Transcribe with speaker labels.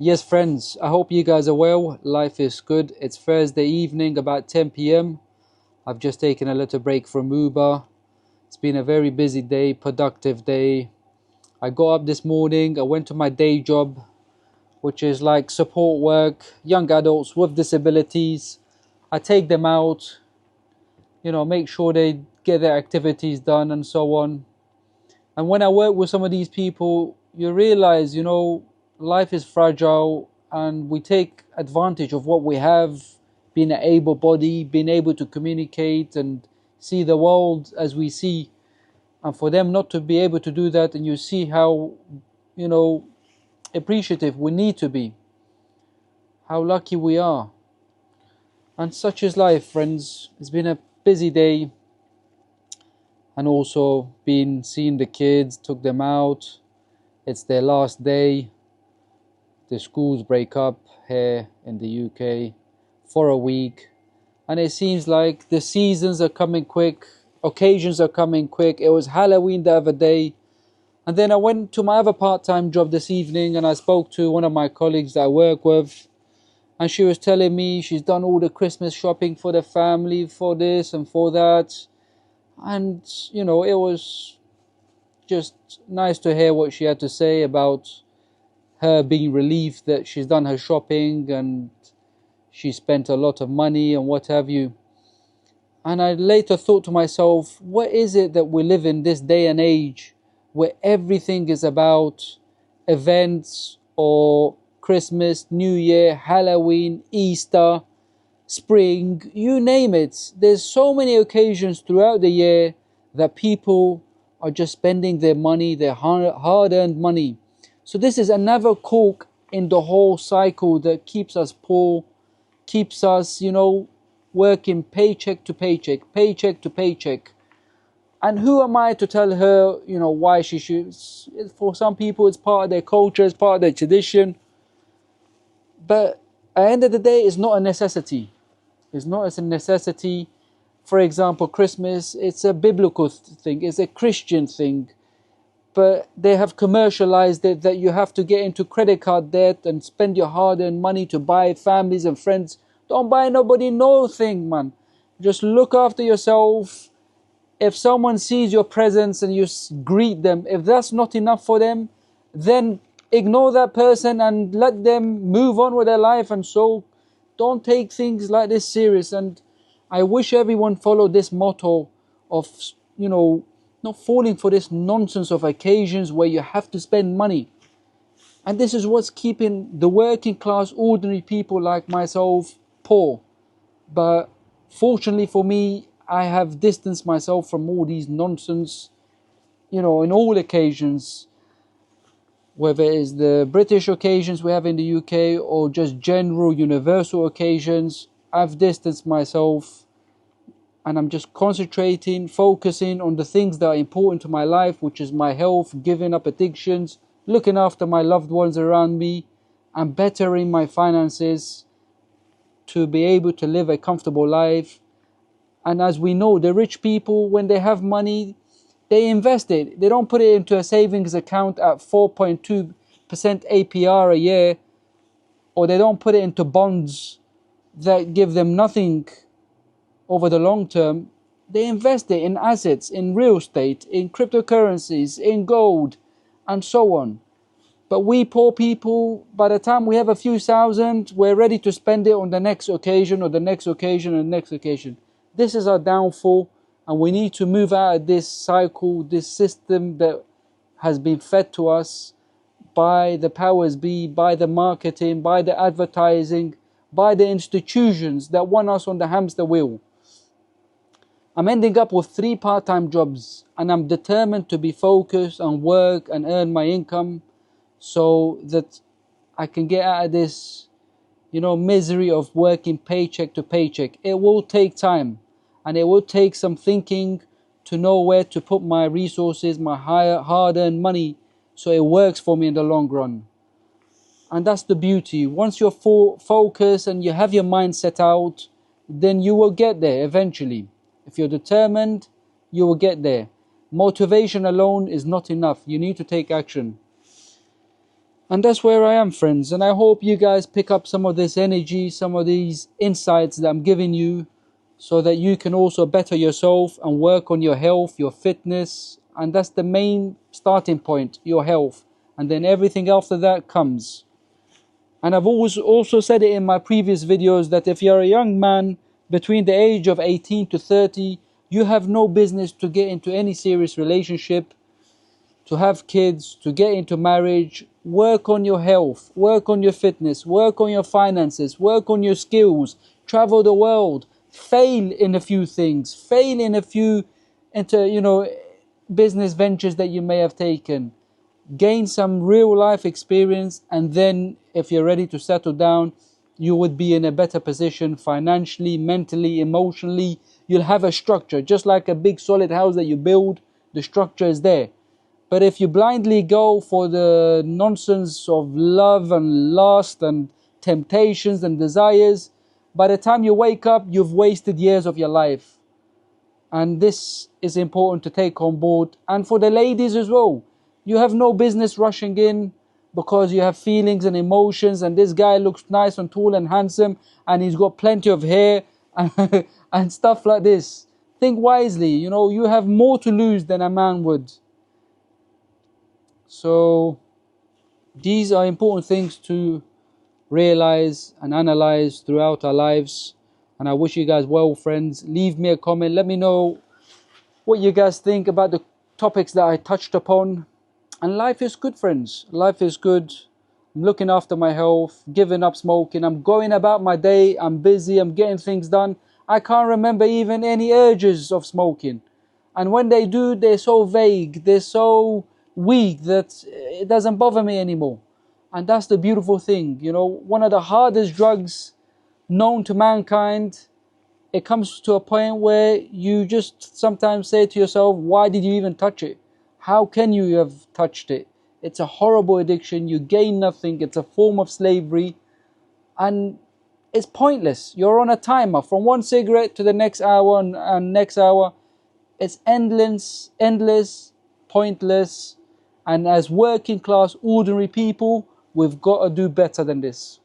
Speaker 1: Yes, friends, I hope you guys are well. Life is good. It's Thursday evening, about 10 p.m. I've just taken a little break from Uber. It's been a very busy day, productive day. I got up this morning, I went to my day job, which is like support work, young adults with disabilities. I take them out, make sure they get their activities done and so on. And when I work with some of these people, you realize, life is fragile and we take advantage of what we have, being an able body, being able to communicate and see the world as we see. And for them not to be able to do that, and you see how, you know, appreciative we need to be, how lucky we are. And such is life, friends. It's been a busy day, and also been seeing the kids, took them out. It's their last day. The schools break up here in the UK for a week, and it seems like the seasons are coming quick, occasions are coming quick. It was Halloween the other day, and then I went to my other part-time job this evening, and I spoke to one of my colleagues that I work with, and she was telling me she's done all the Christmas shopping for the family, for this and for that. And it was just nice to hear what she had to say about her being relieved that she's done her shopping and she spent a lot of money and what have you. And I later thought to myself, what is it that we live in this day and age where everything is about events or Christmas, New Year, Halloween, Easter, spring, you name it. There's so many occasions throughout the year that people are just spending their money, their hard-earned money. So this is another cork in the whole cycle that keeps us poor, keeps us, working paycheck to paycheck, paycheck to paycheck. And who am I to tell her, why she should? For some people, it's part of their culture, it's part of their tradition. But at the end of the day, it's not a necessity. It's not as a necessity. For example, Christmas, it's a biblical thing, it's a Christian thing. But they have commercialized it that you have to get into credit card debt and spend your hard-earned money to buy families and friends. Don't buy nobody no thing, man. Just look after yourself. If someone sees your presence and you greet them, if that's not enough for them, then ignore that person and let them move on with their life. And so don't take things like this serious. And I wish everyone followed this motto of, not falling for this nonsense of occasions where you have to spend money. And this is what's keeping the working class, ordinary people like myself poor. But fortunately for me, I have distanced myself from all these nonsense, in all occasions, whether it's the British occasions we have in the UK or just general universal occasions. I've distanced myself. And I'm just concentrating, focusing on the things that are important to my life, which is my health, giving up addictions, looking after my loved ones around me, and bettering my finances to be able to live a comfortable life. And as we know, the rich people, when they have money, they invest it. They don't put it into a savings account at 4.2% APR a year, or they don't put it into bonds that give them nothing over the long term. They invest it in assets, in real estate, in cryptocurrencies, in gold, and so on. But we poor people, by the time we have a few thousand, we're ready to spend it on the next occasion, or the next occasion, and the next occasion. This is our downfall, and we need to move out of this cycle, this system that has been fed to us by the powers be, by the marketing, by the advertising, by the institutions that want us on the hamster wheel. I'm ending up with 3 part-time jobs, and I'm determined to be focused and work and earn my income so that I can get out of this, misery of working paycheck to paycheck. It will take time, and it will take some thinking to know where to put my resources, my hard-earned money, so it works for me in the long run. And that's the beauty. Once you're focused and you have your mind set out, then you will get there eventually. If you're determined, you will get there. Motivation alone is not enough. You need to take action. And that's where I am, friends. And I hope you guys pick up some of this energy, some of these insights that I'm giving you, so that you can also better yourself and work on your health, your fitness. And that's the main starting point, your health. And then everything after that comes. And I've always also said it in my previous videos that if you're a young man between the age of 18 to 30, you have no business to get into any serious relationship, to have kids, to get into marriage. Work on your health, work on your fitness, work on your finances, work on your skills, travel the world, fail in a few things, fail in a few business ventures that you may have taken. Gain some real life experience, and then if you're ready to settle down, you would be in a better position financially, mentally, emotionally. You'll have a structure, just like a big solid house that you build, the structure is there. But if you blindly go for the nonsense of love and lust and temptations and desires, by the time you wake up, you've wasted years of your life. And this is important to take on board. And for the ladies as well, you have no business rushing in because you have feelings and emotions, and this guy looks nice and tall and handsome, and he's got plenty of hair and stuff like this. Think wisely, you have more to lose than a man would. So these are important things to realize and analyze throughout our lives. And I wish you guys well, friends. Leave me a comment. Let me know what you guys think about the topics that I touched upon. And life is good, friends. Life is good. I'm looking after my health, giving up smoking. I'm going about my day. I'm busy. I'm getting things done. I can't remember even any urges of smoking. And when they do, they're so vague. They're so weak that it doesn't bother me anymore. And that's the beautiful thing. One of the hardest drugs known to mankind, it comes to a point where you just sometimes say to yourself, why did you even touch it? How can you have touched it? It's a horrible addiction. You gain nothing. It's a form of slavery. And it's pointless. You're on a timer from one cigarette to the next hour and next hour. It's endless, pointless. And as working class, ordinary people, we've got to do better than this.